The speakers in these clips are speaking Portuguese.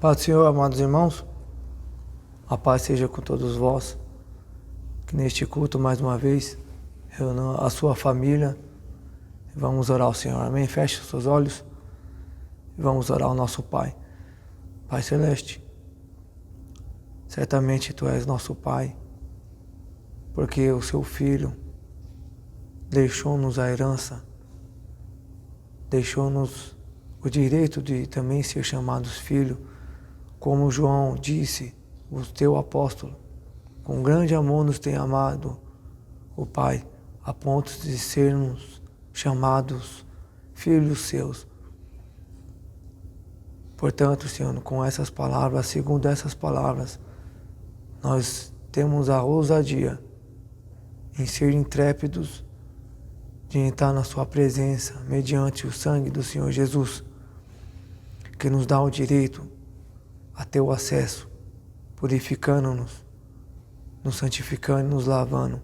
Paz do Senhor, amados irmãos, a paz seja com todos vós, que neste culto, mais uma vez, reúna a sua família e vamos orar ao Senhor, amém? Feche os seus olhos e vamos orar ao nosso Pai. Pai Celeste, certamente Tu és nosso Pai, porque o Seu Filho deixou-nos a herança, deixou-nos o direito de também ser chamados filho, como João disse, o Teu apóstolo, com grande amor nos tem amado o Pai, a ponto de sermos chamados filhos Seus. Portanto, Senhor, com essas palavras, segundo essas palavras, nós temos a ousadia em ser intrépidos de entrar na Sua presença, mediante o sangue do Senhor Jesus, que nos dá o direito a ter o acesso, purificando-nos, nos santificando, nos lavando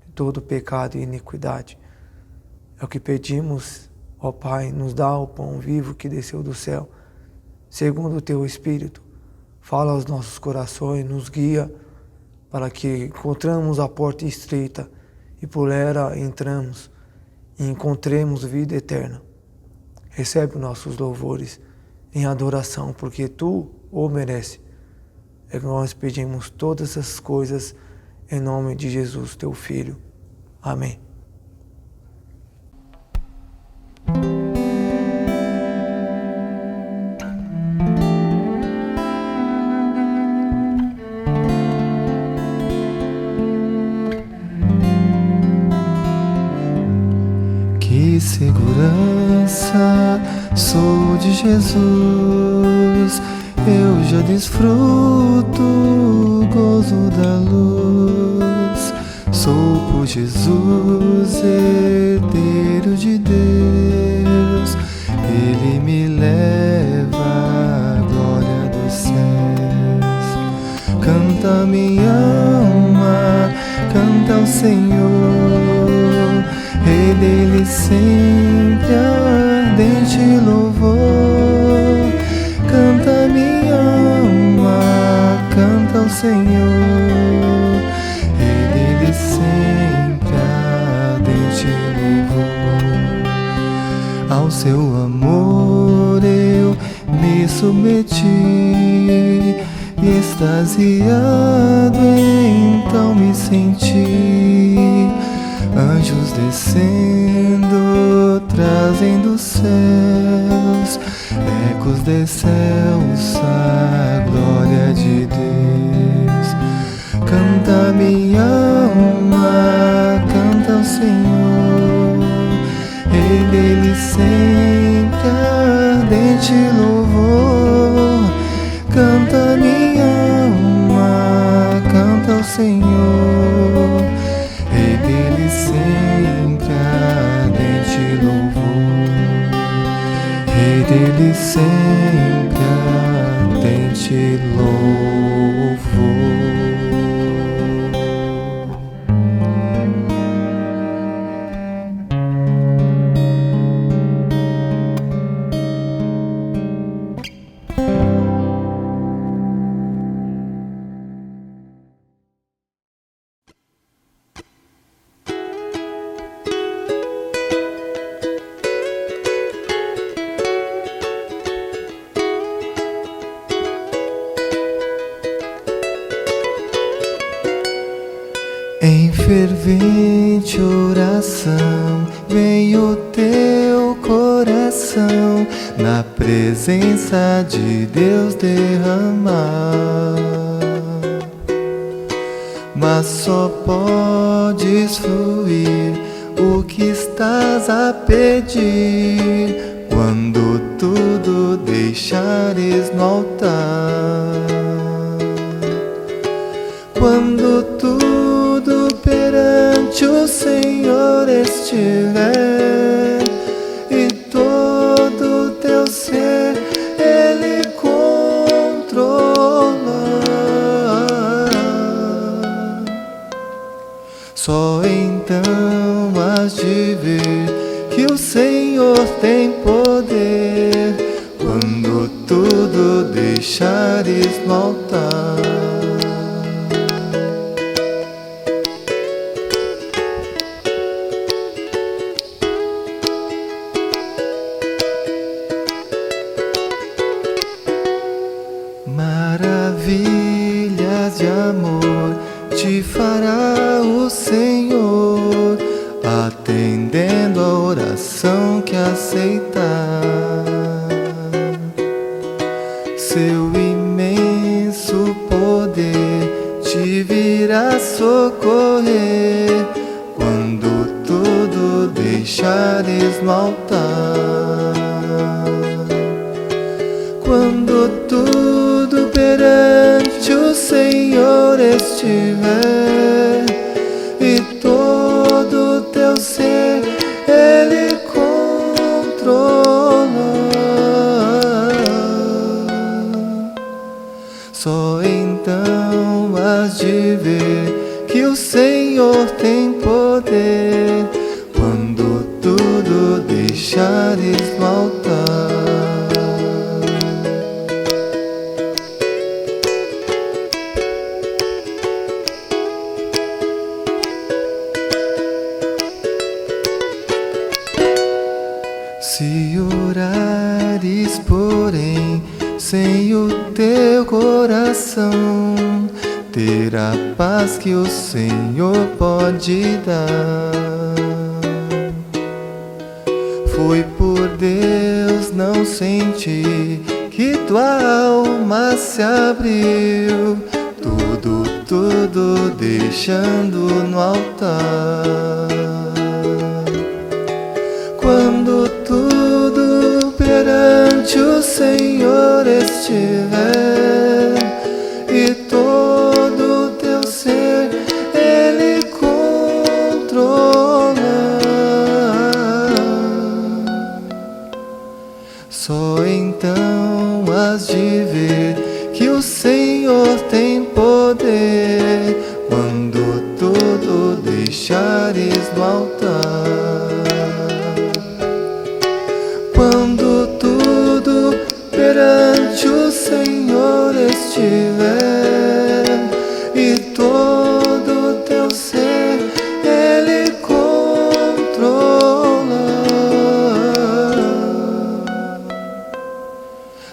de todo pecado e iniquidade. É o que pedimos, ó Pai, nos dá o pão vivo que desceu do céu, segundo o Teu Espírito. Fala aos nossos corações, nos guia para que encontramos a porta estreita e por ela entramos e encontremos vida eterna. Recebe os nossos louvores em adoração, porque Tu o merece. É que nós pedimos todas essas coisas em nome de Jesus, Teu Filho. Amém. Que segurança sou de Jesus, eu já desfruto o gozo da luz. Sou por Jesus, herdeiro de Deus, Ele me leva à glória dos céus. Canta minha alma, canta ao Senhor, Rei dele sempre ardente louvor. Canta minha alma, canta ao Senhor, Rei dele sempre ardente louvor. Ao seu amor eu me submeti, extasiado então me senti. Anjos descendo, trazendo céus, ecos de céus, a glória de Deus. Canta minha alma, canta ao Senhor, Rei dele sempre ardente louvor. Canta minha alma, canta ao Senhor, Rei dele sempre ardente louvor. Rei dele sempre ardente louvor. Em fervente oração vem o teu coração na presença de Deus derramar, mas só podes fluir o que estás a pedir quando tudo deixares no altar. Quando tudo perante o Senhor estiver e todo teu ser Ele controla, só então has de ver que o Senhor tem poder. Quando tudo deixar deixares no altar. Maravilhas de amor te fará o Senhor, atendendo a oração que aceitar. Seu imenso poder te virá socorrer quando tudo deixares no altar. Quando tudo perante o Senhor estiver e todo teu ser Ele controla, só então has de ver que o Senhor tem poder quando tudo deixares no altar. Se orares, porém, sem o teu coração, terá paz que o Senhor pode dar. Foi por Deus não sentir que tua alma se abriu, tudo deixando no altar. Quando tudo perante o Senhor estiver e todo teu ser Ele controla, só então has de ver que o Senhor tem poder quando tudo deixares no altar. Quando tudo perante o Senhor estiver e todo teu ser Ele controla,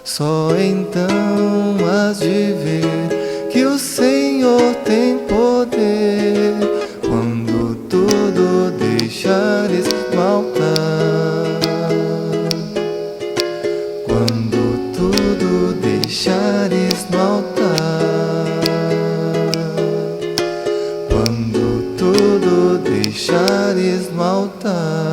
só então has de ver que o Senhor tem poder quando tudo deixares no altar. Quando tudo deixares no altar. Quando tudo deixares no altar.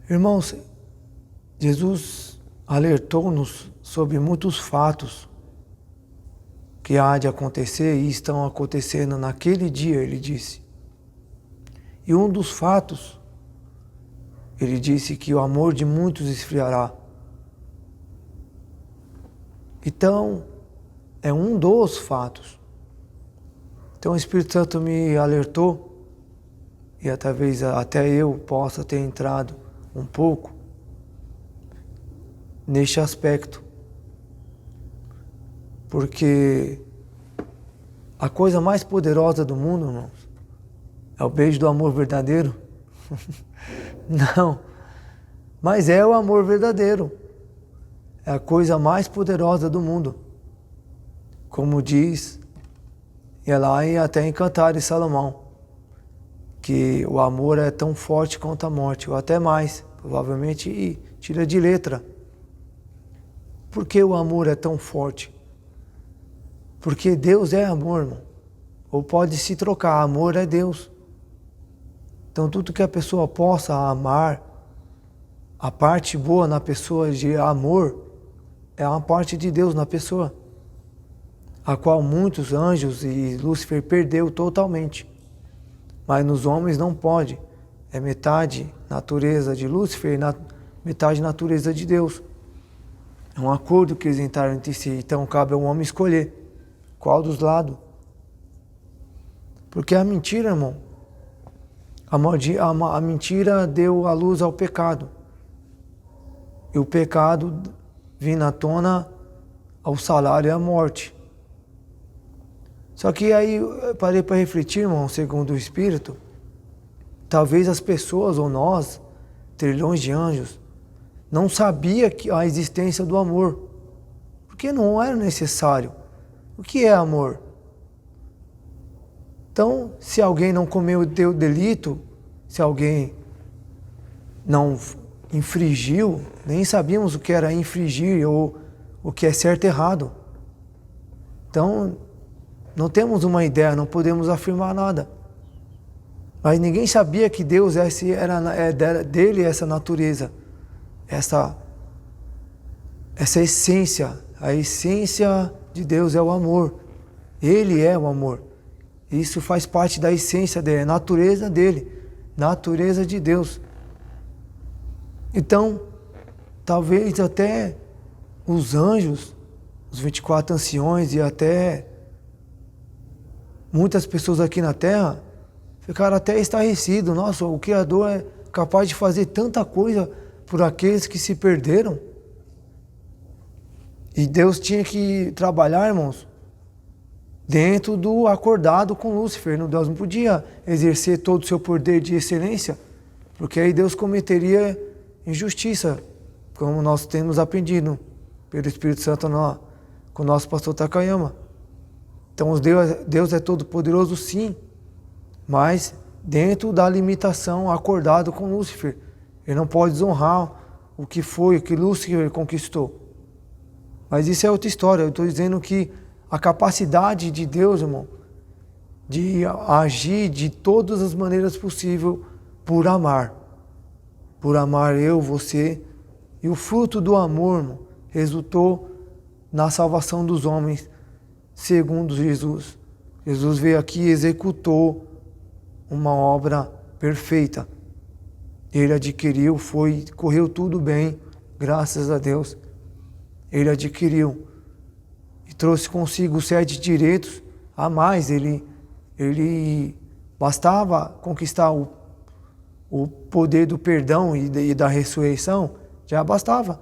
Irmãos, Jesus alertou-nos sobre muitos fatos que há de acontecer e estão acontecendo naquele dia, ele disse. E um dos fatos, ele disse que o amor de muitos esfriará. Então, é um dos fatos. Então o Espírito Santo me alertou, e talvez até eu possa ter entrado um pouco neste aspecto, porque a coisa mais poderosa do mundo, irmãos, é o beijo do amor verdadeiro. Não, mas é o amor verdadeiro, é a coisa mais poderosa do mundo, como diz lá e até em Cantares de Salomão, que o amor é tão forte quanto a morte, ou até mais, provavelmente, e tira de letra. Por que o amor é tão forte? Porque Deus é amor, irmão. Ou pode se trocar, amor é Deus. Então tudo que a pessoa possa amar, a parte boa na pessoa de amor, é uma parte de Deus na pessoa, a qual muitos anjos e Lúcifer perdeu totalmente. Mas nos homens não pode. É metade natureza de Lúcifer e metade natureza de Deus. É um acordo que eles entraram entre si. Então cabe ao homem escolher qual dos lados. Porque a mentira, irmão, a mentira deu a luz ao pecado. E o pecado vindo à tona, ao salário é a morte. Só que aí eu parei para refletir, irmão, segundo o Espírito, talvez as pessoas ou nós, trilhões de anjos, não sabia a existência do amor, porque não era necessário. O que é amor? Então, se alguém não cometeu delito, se alguém não infringiu, nem sabíamos o que era infringir ou o que é certo e errado. Então, não temos uma ideia, não podemos afirmar nada. Mas ninguém sabia que Deus era dele essa natureza, essa essência. A essência de Deus é o amor. Ele é o amor. Isso faz parte da essência dele, natureza dele, natureza de Deus. Então, talvez até os anjos, os 24 anciões e até muitas pessoas aqui na Terra ficaram até estarrecidos. Nossa, o Criador é capaz de fazer tanta coisa por aqueles que se perderam. E Deus tinha que trabalhar, irmãos, dentro do acordado com Lúcifer. Deus não podia exercer todo o seu poder de excelência, porque aí Deus cometeria injustiça, como nós temos aprendido pelo Espírito Santo com o nosso pastor Takayama. Então Deus é todo poderoso, sim, mas dentro da limitação acordado com Lúcifer. Ele não pode desonrar o que Lúcifer conquistou. Mas isso é outra história. Eu estou dizendo que a capacidade de Deus, irmão, de agir de todas as maneiras possíveis por amar. Por amar eu, você. E o fruto do amor, irmão, resultou na salvação dos homens, segundo Jesus. Jesus veio aqui e executou uma obra perfeita. Ele adquiriu, correu tudo bem, graças a Deus. Ele adquiriu e trouxe consigo 7 direitos a mais. Ele bastava conquistar o poder do perdão e da ressurreição, já bastava.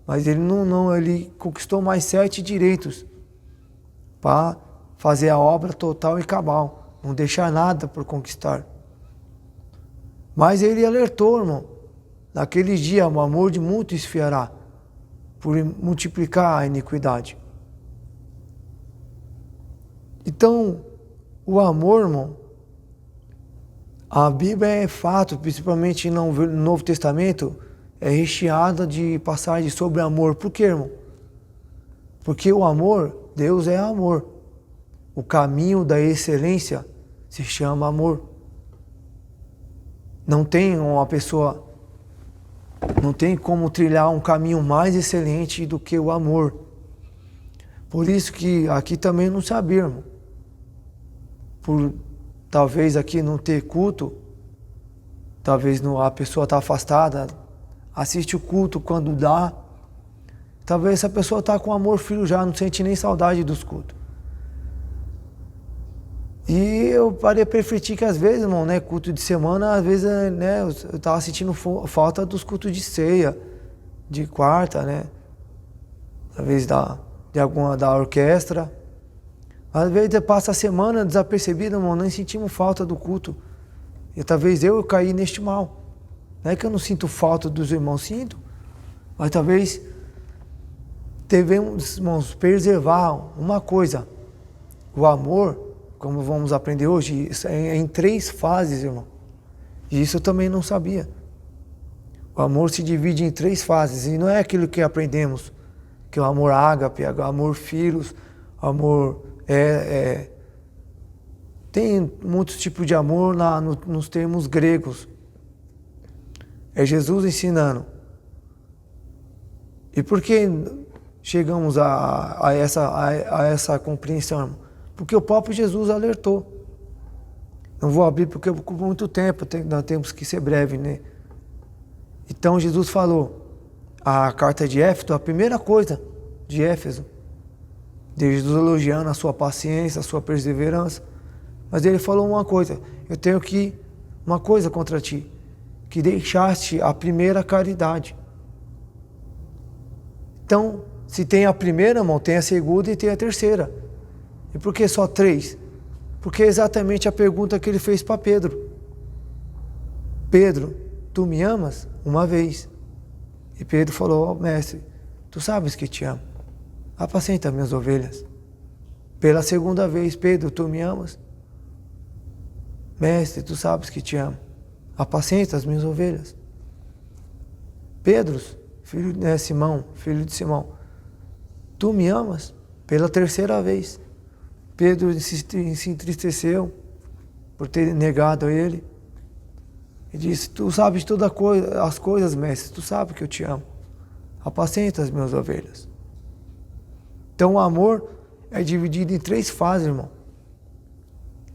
Mas ele conquistou mais 7 direitos para fazer a obra total e cabal, não deixar nada por conquistar. Mas ele alertou, irmão, naquele dia o amor de muitos esfriará, por multiplicar a iniquidade. Então, o amor, irmão, a Bíblia é fato, principalmente no Novo Testamento, é recheada de passagens sobre amor. Por quê, irmão? Porque o amor, Deus é amor. O caminho da excelência se chama amor. Não tem como trilhar um caminho mais excelente do que o amor. Por isso que aqui também não sabia, irmão. Por talvez aqui não ter culto, talvez a pessoa está afastada, assiste o culto quando dá. Talvez essa pessoa está com amor filho já, não sente nem saudade dos cultos. E eu parei para refletir que às vezes, irmão, né, culto de semana, às vezes, né, eu estava sentindo falta dos cultos de ceia, de quarta, né, às vezes da orquestra. Às vezes passa a semana desapercebido, irmão, nem sentimos falta do culto. E talvez eu caí neste mal. Não é que eu não sinto falta dos irmãos, sinto, mas talvez devemos, irmãos, preservar uma coisa. O amor, como vamos aprender hoje, é em 3 fases, irmão. E isso eu também não sabia. O amor se divide em 3 fases. E não é aquilo que aprendemos, que é o amor ágape, amor filhos, amor... Tem muitos tipos de amor nos termos gregos. É Jesus ensinando. E por que chegamos a essa compreensão, irmão? Porque o próprio Jesus alertou. Não vou abrir porque ocupa muito tempo, nós temos que ser breve, né? Então Jesus falou, a carta de Éfeso, a primeira coisa de Éfeso, Jesus elogiando a sua paciência, a sua perseverança. Mas ele falou uma coisa: eu tenho uma coisa contra ti, que deixaste a primeira caridade. Então, se tem a primeira, irmão, tem a segunda e tem a terceira. E por que só 3? Porque é exatamente a pergunta que ele fez para Pedro. Pedro, tu me amas? Uma vez. E Pedro falou: oh, mestre, tu sabes que te amo. Apacenta minhas ovelhas. Pela segunda vez: Pedro, tu me amas? Mestre, tu sabes que te amo. Apacenta as minhas ovelhas. Pedro, filho de Simão, filho de Simão, tu me amas? Pela terceira vez. Pedro se entristeceu por ter negado a ele. E disse: tu sabes todas as coisas, mestre, tu sabes que eu te amo. Apacenta as minhas ovelhas. Então o amor é dividido em 3 fases, irmão.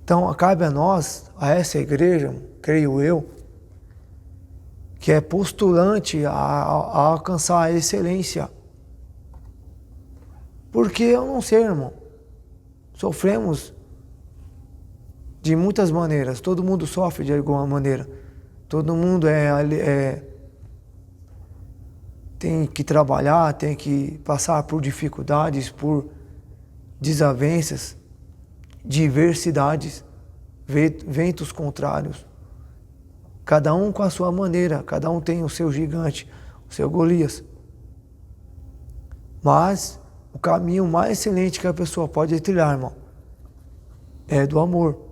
Então cabe a nós, a essa igreja, creio eu, que é postulante a alcançar a excelência. Porque eu não sei, irmão, sofremos de muitas maneiras, todo mundo sofre de alguma maneira. Todo mundo tem que trabalhar, tem que passar por dificuldades, por desavenças, diversidades, ventos contrários. Cada um com a sua maneira, cada um tem o seu gigante, o seu Golias. Mas o caminho mais excelente que a pessoa pode trilhar, irmão, é do amor.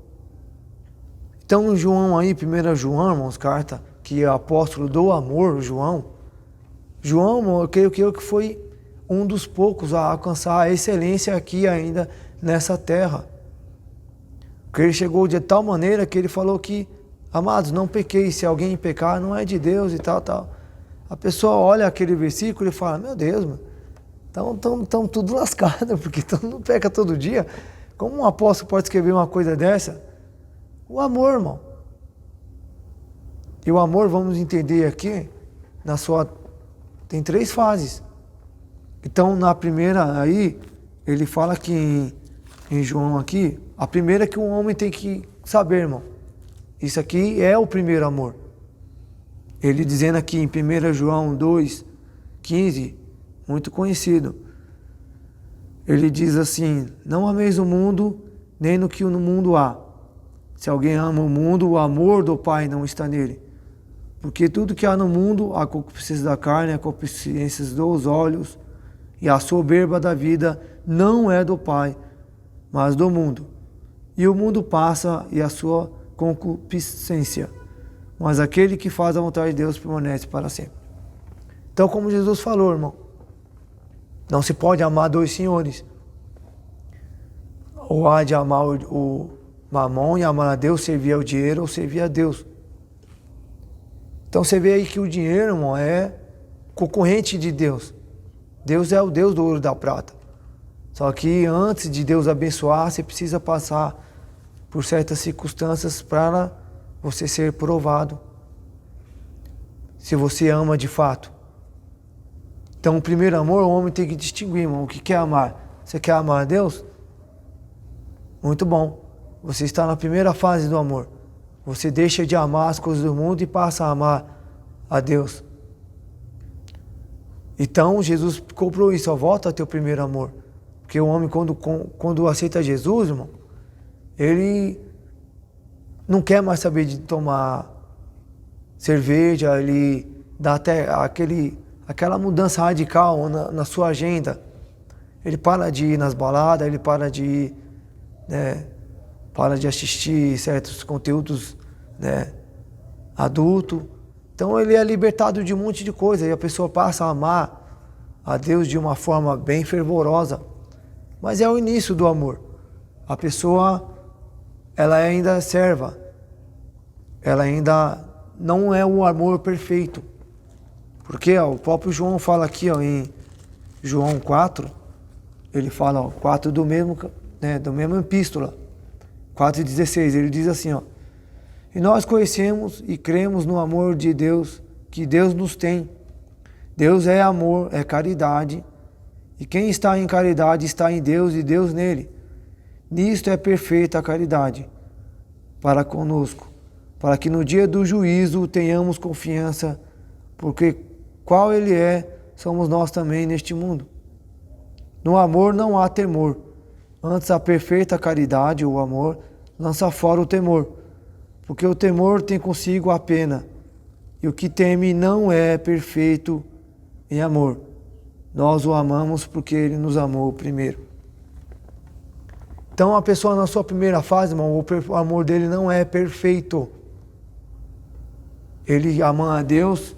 Então, João aí, 1 João, irmãos, carta, que é o apóstolo do amor, João, eu creio que foi um dos poucos a alcançar a excelência aqui ainda nessa terra. Porque ele chegou de tal maneira que ele falou que: amados, não pequeis, se alguém pecar não é de Deus e tal. A pessoa olha aquele versículo e fala: meu Deus, mano, estão tudo lascado, porque todo mundo peca todo dia. Como um apóstolo pode escrever uma coisa dessa? O amor, irmão. E o amor, vamos entender aqui, tem 3 fases. Então, na primeira aí, ele fala que em João aqui, a primeira é que o homem tem que saber, irmão. Isso aqui é o primeiro amor. Ele dizendo aqui em 1 João 2,15, muito conhecido. Ele diz assim: não ameis o mundo, nem no que no mundo há. Se alguém ama o mundo, o amor do Pai não está nele. Porque tudo que há no mundo, a concupiscência da carne, a concupiscência dos olhos e a soberba da vida, não é do Pai, mas do mundo. E o mundo passa e a sua concupiscência, mas aquele que faz a vontade de Deus permanece para sempre. Então, como Jesus falou, irmão, não se pode amar 2 senhores. Ou há de amar o mamão e amar a Deus, servir ao dinheiro ou servir a Deus. Então você vê aí que o dinheiro, irmão, é concorrente de Deus. Deus é o Deus do ouro e da prata. Só que antes de Deus abençoar, você precisa passar por certas circunstâncias para você ser provado. Se você ama de fato. Então o primeiro amor, o homem tem que distinguir, irmão, o que é amar. Você quer amar a Deus? Muito bom. Você está na primeira fase do amor. Você deixa de amar as coisas do mundo e passa a amar a Deus. Então Jesus comprou isso, volta a ter o primeiro amor. Porque o homem, quando aceita Jesus, irmão, ele não quer mais saber de tomar cerveja, ele dá até aquela mudança radical na sua agenda. Ele para de ir nas baladas, ele para de ir, para de assistir certos conteúdos, adulto. Então ele é libertado de um monte de coisa e a pessoa passa a amar a Deus de uma forma bem fervorosa. Mas é o início do amor. A pessoa, ela ainda é serva. Ela ainda não é o amor perfeito. Porque o próprio João fala aqui em João 4, ele fala 4 do mesmo epístola. 4,16, ele diz assim, e nós conhecemos e cremos no amor de Deus, que Deus nos tem, Deus é amor, é caridade. E quem está em caridade está em Deus e Deus nele. Nisto é perfeita a caridade para conosco, para que no dia do juízo tenhamos confiança, porque qual Ele é, somos nós também neste mundo. No amor não há temor, antes a perfeita caridade, o amor, lança fora o temor, porque o temor tem consigo a pena, e o que teme não é perfeito em amor. Nós o amamos porque Ele nos amou primeiro. Então a pessoa na sua primeira fase, irmão, o amor dele não é perfeito. Ele ama a Deus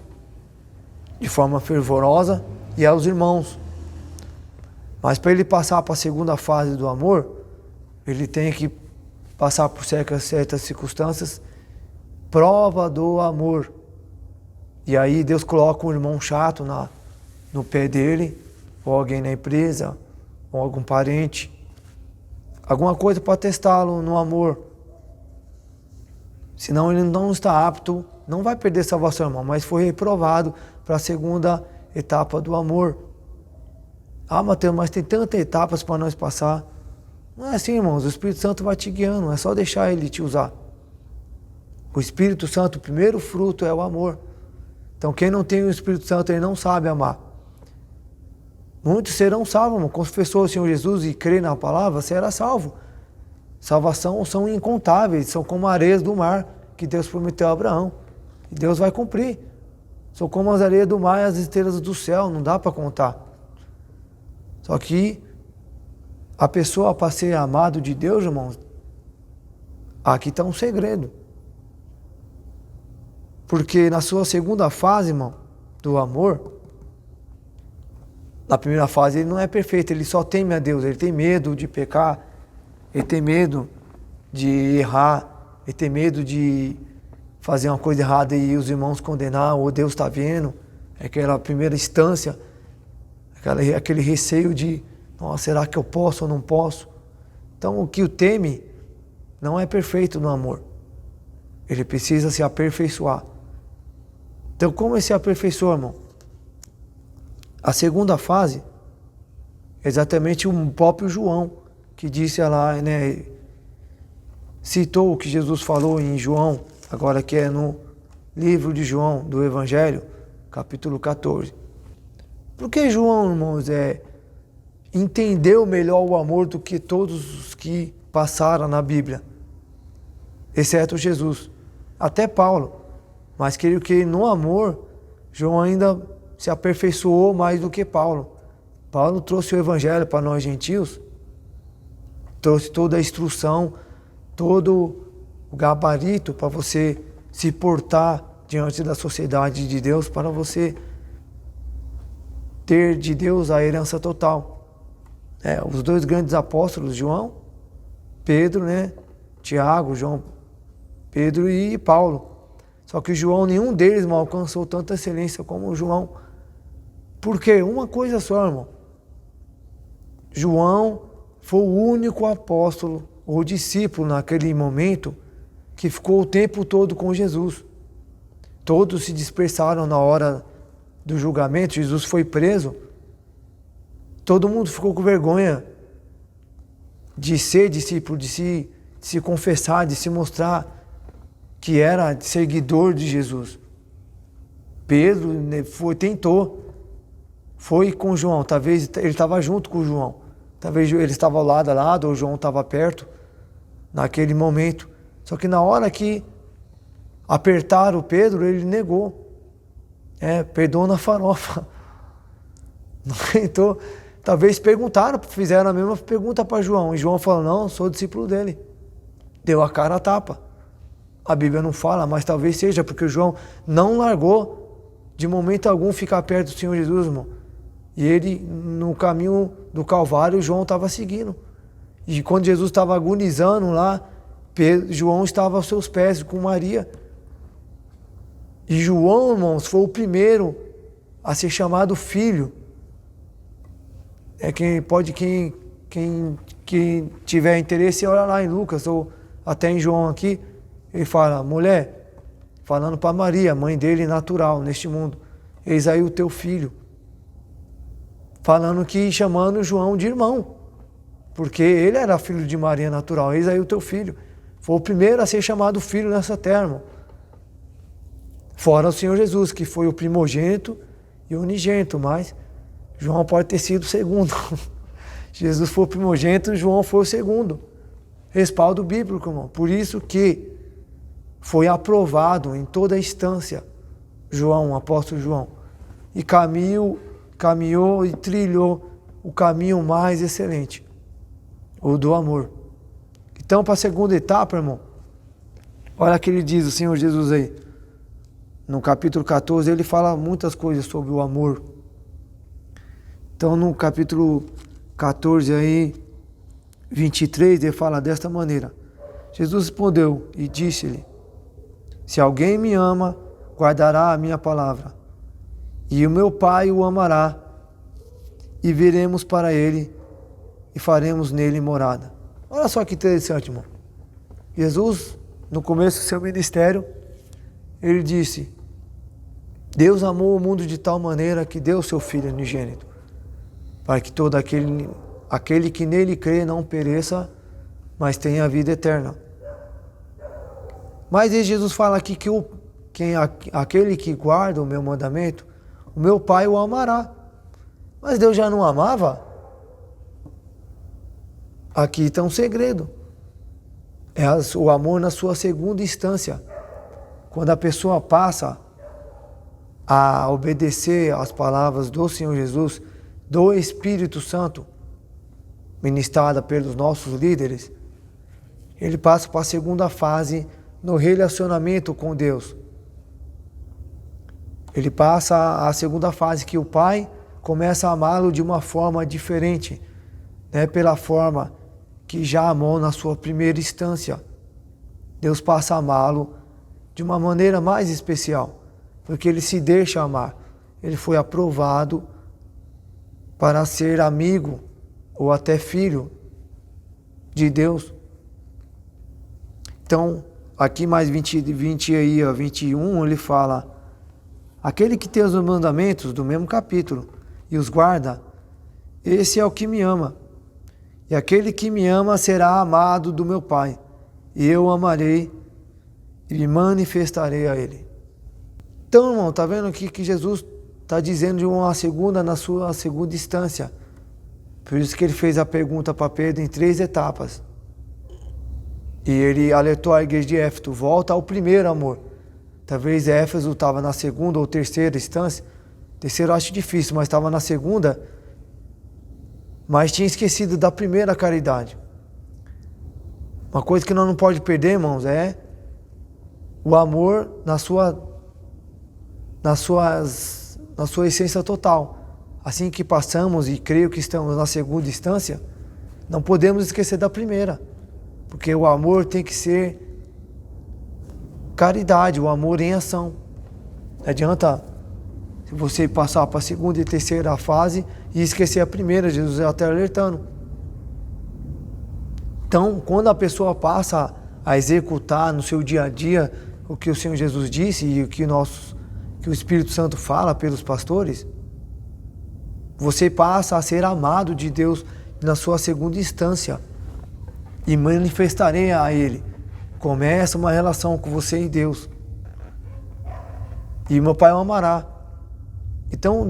de forma fervorosa e aos irmãos. Mas para ele passar para a segunda fase do amor, ele tem que passar por certas circunstâncias, prova do amor. E aí Deus coloca um irmão chato no pé dele, ou alguém na empresa, ou algum parente, alguma coisa para testá-lo no amor. Senão ele não está apto, não vai perder salvação, irmão, mas foi reprovado para a segunda etapa do amor. Ah, Mateus, mas tem tantas etapas para nós passar. Não é assim, irmãos, o Espírito Santo vai te guiando, é só deixar ele te usar. O Espírito Santo, o primeiro fruto é o amor. Então quem não tem o Espírito Santo, ele não sabe amar. Muitos serão salvos, confessou o Senhor Jesus e crê na palavra, será salvo. Salvação são incontáveis, são como areias do mar que Deus prometeu a Abraão. E Deus vai cumprir. São como as areias do mar e as estrelas do céu, não dá para contar. Só que a pessoa, para ser amado de Deus, irmãos, aqui está um segredo. Porque na sua segunda fase, irmão, do amor, na primeira fase ele não é perfeito, ele só teme a Deus, ele tem medo de pecar, ele tem medo de errar, ele tem medo de fazer uma coisa errada e os irmãos condenar, ou Deus está vendo, aquela primeira instância, aquele receio de, nossa, será que eu posso ou não posso? Então o que o teme não é perfeito no amor, ele precisa se aperfeiçoar. Então como ele se aperfeiçoa, irmão? A segunda fase, exatamente o próprio João, que disse lá, né, citou o que Jesus falou em João, agora que é no livro de João, do Evangelho, capítulo 14. Porque João, irmãos, entendeu melhor o amor do que todos os que passaram na Bíblia, exceto Jesus, até Paulo. Mas creio que no amor, João ainda se aperfeiçoou mais do que Paulo. Paulo trouxe o Evangelho para nós gentios, trouxe toda a instrução, todo o gabarito para você se portar diante da sociedade de Deus, para você ter de Deus a herança total. Os dois grandes apóstolos, João, Pedro, né? Tiago, João, Pedro e Paulo. Só que João, nenhum deles mal alcançou tanta excelência como João. Porque uma coisa só, irmão. João foi o único apóstolo ou discípulo naquele momento que ficou o tempo todo com Jesus. Todos se dispersaram na hora do julgamento, Jesus foi preso. Todo mundo ficou com vergonha de ser discípulo, de se confessar, de se mostrar que era seguidor de Jesus. Pedro tentou, foi com João, talvez ele estava junto com João, talvez ele estava lado a lado, ou João estava perto, naquele momento. Só que na hora que apertaram o Pedro, ele negou. Perdoa na farofa. Não acreditou. Talvez perguntaram, fizeram a mesma pergunta para João, e João falou, não, sou discípulo dele. Deu a cara a tapa. A Bíblia não fala, mas talvez seja, porque João não largou de momento algum ficar perto do Senhor Jesus, irmão. E ele, no caminho do Calvário, João estava seguindo. E quando Jesus estava agonizando lá, João estava aos seus pés com Maria. E João, irmãos, foi o primeiro a ser chamado filho. Quem tiver interesse, olha lá em Lucas, ou até em João aqui, ele fala, mulher, falando para Maria, mãe dele natural neste mundo, eis aí o teu filho. Falando que, chamando João de irmão, porque ele era filho de Maria natural, eis aí o teu filho. Foi o primeiro a ser chamado filho nessa terra, irmão. Fora o Senhor Jesus, que foi o primogênito e o unigênito, mas João pode ter sido o segundo. Jesus foi o primogênito, João foi o segundo. Respaldo bíblico, irmão. Por isso que foi aprovado em toda a instância João, o apóstolo João. E caminhou e trilhou o caminho mais excelente, o do amor. Então, para a segunda etapa, irmão, olha o que ele diz, o Senhor Jesus aí. No capítulo 14, ele fala muitas coisas sobre o amor. Então, no capítulo 14 aí, 23, ele fala desta maneira. Jesus respondeu e disse-lhe: se alguém me ama, guardará a minha palavra, e o meu Pai o amará, e viremos para ele e faremos nele morada. Olha só que interessante, irmão. Jesus, no começo do seu ministério, ele disse: Deus amou o mundo de tal maneira que deu o seu Filho unigênito, para que todo aquele que nele crê não pereça, mas tenha a vida eterna. Mas Jesus fala aqui que aquele que guarda o meu mandamento, o meu Pai o amará. Mas Deus já não amava? Aqui está um segredo. É o amor na sua segunda instância. Quando a pessoa passa a obedecer às palavras do Senhor Jesus, do Espírito Santo, ministrada pelos nossos líderes, ele passa para a segunda fase no relacionamento com Deus. Ele passa a segunda fase, que o Pai começa a amá-lo de uma forma diferente, né? Pela forma que já amou na sua primeira instância. Deus passa a amá-lo de uma maneira mais especial, porque ele se deixa amar. Ele foi aprovado para ser amigo ou até filho de Deus. Então, aqui mais 21, ele fala: aquele que tem os mandamentos do mesmo capítulo e os guarda, esse é o que me ama. E aquele que me ama será amado do meu Pai, e eu o amarei e me manifestarei a ele. Então, irmão, está vendo aqui que Jesus está dizendo de uma segunda na sua segunda instância. Por isso que ele fez a pergunta para Pedro em 3 etapas. E ele alertou a igreja de Éfeso: volta ao primeiro amor. Talvez Éfeso estava na segunda ou terceira instância. Terceiro eu acho difícil, mas estava na segunda. Mas tinha esquecido da primeira caridade. Uma coisa que nós não pode perder, irmãos, é o amor na sua essência total. Assim que passamos, e creio que estamos na segunda instância, não podemos esquecer da primeira. Porque o amor tem que ser caridade, o amor em ação. Não adianta você passar para a segunda e terceira fase e esquecer a primeira. Jesus está até alertando. Então, quando a pessoa passa a executar no seu dia a dia o que o Senhor Jesus disse e o que o Espírito Santo fala pelos pastores, você passa a ser amado de Deus na sua segunda instância. E manifestarei a Ele. Começa uma relação com você e Deus. E meu Pai o amará. Então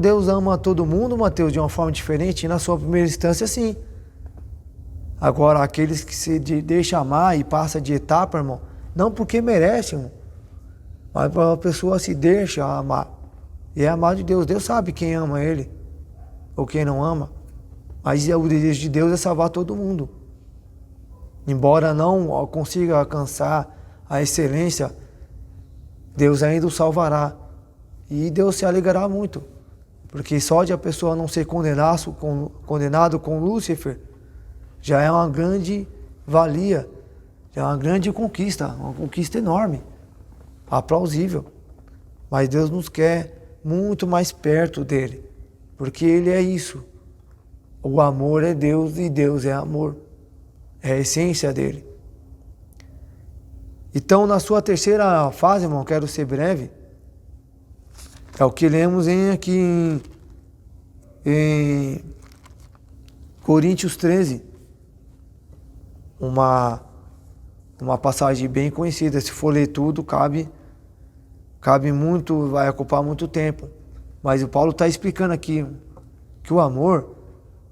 Deus ama todo mundo, Mateus, de uma forma diferente. E na sua primeira instância, sim. Agora, aqueles que se deixam amar e passam de etapa, irmão, não porque merecem, irmão, mas a pessoa se deixa amar. E é amado de Deus. Deus sabe quem ama Ele ou quem não ama. Mas o desejo de Deus é salvar todo mundo. Embora não consiga alcançar a excelência, Deus ainda o salvará. E Deus se alegrará muito. Porque só de a pessoa não ser condenado com Lúcifer, já é uma grande valia, já é uma grande conquista enorme, aplausível. Mas Deus nos quer muito mais perto dele, porque Ele é isso. O amor é Deus e Deus é amor. É a essência dele. Então, na sua terceira fase, irmão, quero ser breve, É o que lemos aqui em Coríntios 13. Uma passagem bem conhecida. Se for ler tudo, cabe muito, vai ocupar muito tempo. Mas o Paulo está explicando aqui que o amor,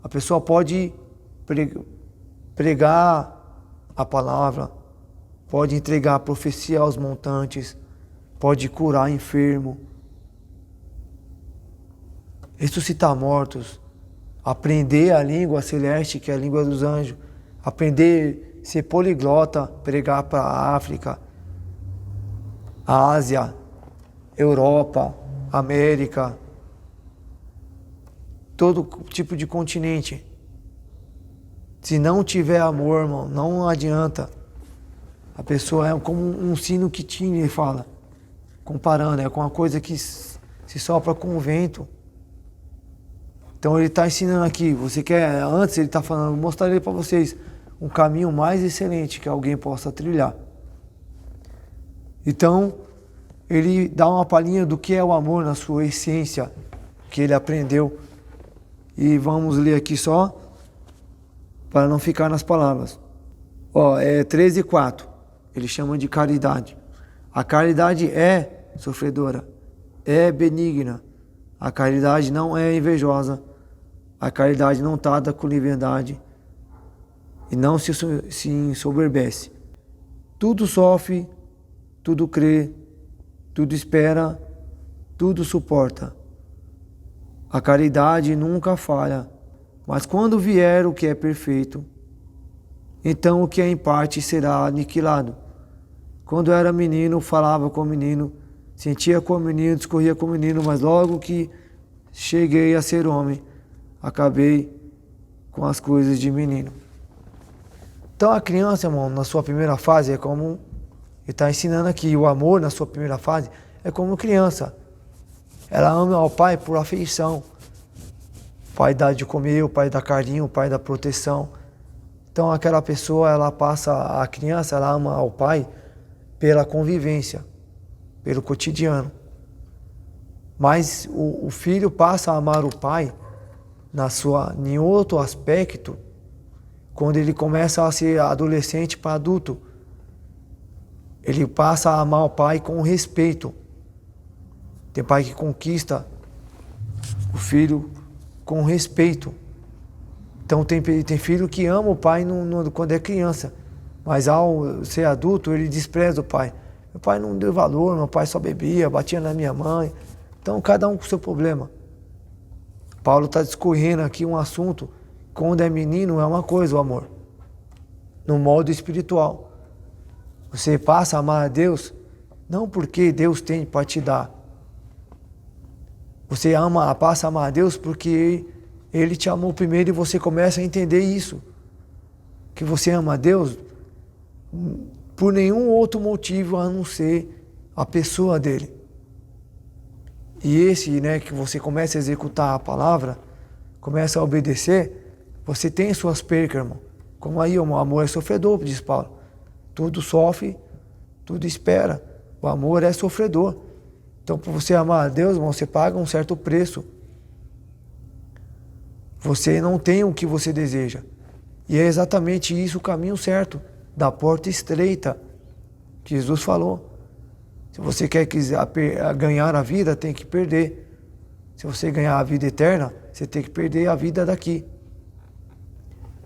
a pessoa pode pregar a palavra, pode entregar a profecia aos montantes, pode curar enfermo, ressuscitar mortos, aprender a língua celeste, que é a língua dos anjos, aprender a ser poliglota, pregar para a África, a Ásia, Europa, América, todo tipo de continente. Se não tiver amor, irmão, não adianta. A pessoa é como um sino que tine, ele fala, comparando, é com uma coisa que se sopra com o vento. Então ele está ensinando aqui, você quer, antes ele está falando, mostrarei para vocês um caminho mais excelente que alguém possa trilhar. Então, ele dá uma palhinha do que é o amor na sua essência, que ele aprendeu. E vamos ler aqui só, para não ficar nas palavras. É 13:4, ele chama de caridade. A caridade é sofredora, é benigna. A caridade não é invejosa. A caridade não trata com leviandade e não se ensoberbece. Tudo sofre, tudo crê, tudo espera, tudo suporta. A caridade nunca falha, mas quando vier o que é perfeito, então o que é em parte será aniquilado. Quando era menino, falava com o menino, sentia com o menino, discorria com o menino, mas logo que cheguei a ser homem, acabei com as coisas de menino. Então a criança, irmão, na sua primeira fase, é como ele está ensinando aqui, o amor na sua primeira fase é como criança. Ela ama ao pai por afeição. O pai dá de comer, o pai dá carinho, o pai dá proteção. Então aquela pessoa, ela passa, a criança, ela ama ao pai pela convivência, pelo cotidiano. Mas o filho passa a amar o pai em outro aspecto, quando ele começa a ser adolescente para adulto. Ele passa a amar o pai com respeito. Tem pai que conquista o filho com respeito. Então tem filho que ama o pai quando é criança, mas ao ser adulto ele despreza o pai. Meu pai não deu valor, meu pai só bebia, batia na minha mãe. Então cada um com o seu problema. Paulo está discorrendo aqui um assunto, quando é menino é uma coisa o amor, no modo espiritual. Você passa a amar a Deus, não porque Deus tem para te dar. Você passa a amar a Deus porque Ele te amou primeiro e você começa a entender isso. Que você ama a Deus por nenhum outro motivo a não ser a pessoa dele. E esse, que você começa a executar a palavra, começa a obedecer, você tem suas percas, irmão. Como aí o amor é sofredor, diz Paulo. Tudo sofre, tudo espera. O amor é sofredor. Então, para você amar a Deus, irmão, você paga um certo preço. Você não tem o que você deseja. E é exatamente isso o caminho certo, da porta estreita, que Jesus falou. Se você quiser ganhar a vida, tem que perder. Se você ganhar a vida eterna, você tem que perder a vida daqui.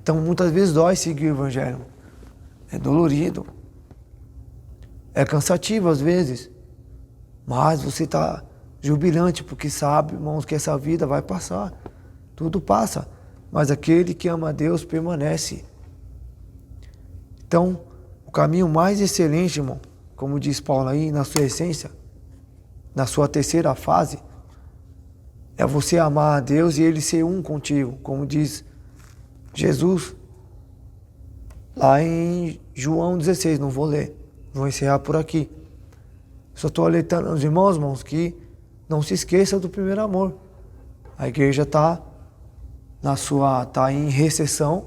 Então, muitas vezes dói seguir o Evangelho. É dolorido. É cansativo às vezes. Mas você está jubilante, porque sabe, irmãos, que essa vida vai passar. Tudo passa. Mas aquele que ama a Deus permanece. Então, o caminho mais excelente, irmão, como diz Paulo aí, na sua essência, na sua terceira fase, é você amar a Deus e Ele ser um contigo, como diz Jesus, lá em João 16, não vou ler, vou encerrar por aqui. Só estou alertando aos irmãos, que não se esqueça do primeiro amor. A igreja está em recessão,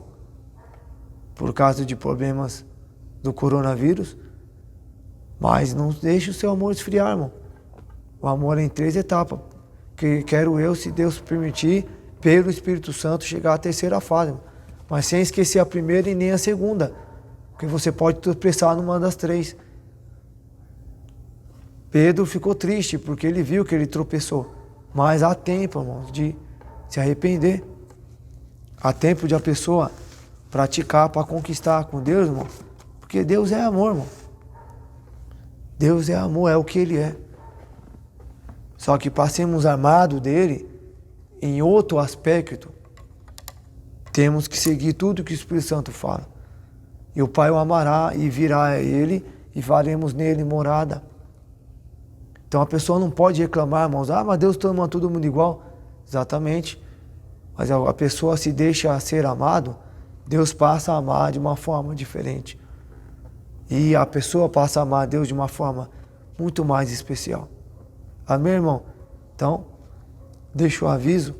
por causa de problemas do coronavírus, mas não deixe o seu amor esfriar, irmão. O amor é em 3 etapas. Que quero eu, se Deus permitir, pelo Espírito Santo, chegar à 3ª fase. Mas sem esquecer a primeira e nem a segunda. Porque você pode tropeçar numa das 3. Pedro ficou triste porque ele viu que ele tropeçou. Mas há tempo, irmãos, de se arrepender. Há tempo de a pessoa praticar para conquistar com Deus, irmão. Porque Deus é amor, irmão. Deus é amor, é o que Ele é. Só que para sermos amados dele, em outro aspecto, temos que seguir tudo que o Espírito Santo fala. E o Pai o amará e virá a Ele e faremos nele morada. Então a pessoa não pode reclamar, irmãos, mas Deus ama todo mundo igual. Exatamente. Mas a pessoa se deixa ser amado, Deus passa a amar de uma forma diferente. E a pessoa passa a amar Deus de uma forma muito mais especial. Amém, irmão? Então, deixa o aviso.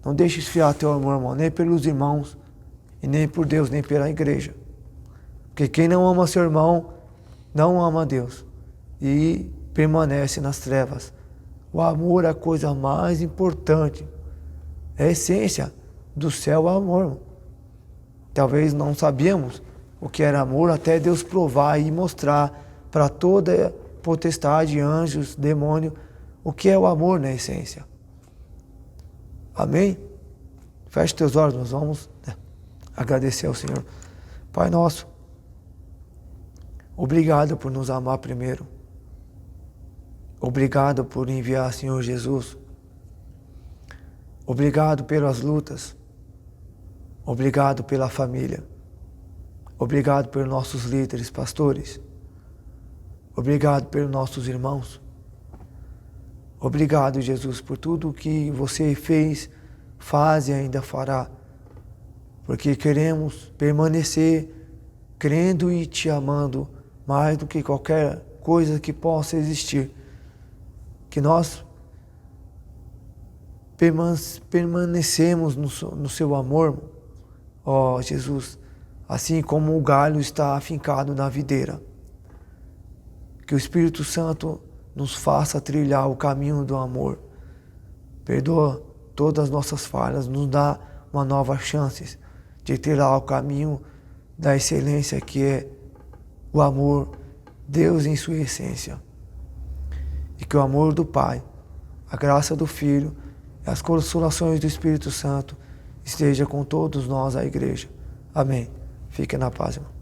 Não deixe esfriar teu amor, irmão, nem pelos irmãos, e nem por Deus, nem pela igreja. Porque quem não ama seu irmão, não ama Deus. E permanece nas trevas. O amor é a coisa mais importante. É a essência do céu, o amor, irmão. Talvez não sabíamos o que era amor, até Deus provar e mostrar para toda potestade, anjos, demônio, o que é o amor na essência. Amém? Feche teus olhos, nós vamos agradecer ao Senhor. Pai nosso, obrigado por nos amar primeiro. Obrigado por enviar, Senhor Jesus. Obrigado pelas lutas. Obrigado pela família. Obrigado pelos nossos líderes, pastores. Obrigado pelos nossos irmãos. Obrigado, Jesus, por tudo que você fez, faz e ainda fará. Porque queremos permanecer crendo e te amando mais do que qualquer coisa que possa existir. Que nós permanecemos no seu amor, ó Jesus, assim como o galho está afincado na videira. Que o Espírito Santo nos faça trilhar o caminho do amor. Perdoa todas as nossas falhas, nos dá uma nova chance de trilhar o caminho da excelência que é o amor, Deus em sua essência. E que o amor do Pai, a graça do Filho e as consolações do Espírito Santo esteja com todos nós, a igreja. Amém. Fique na paz, irmão.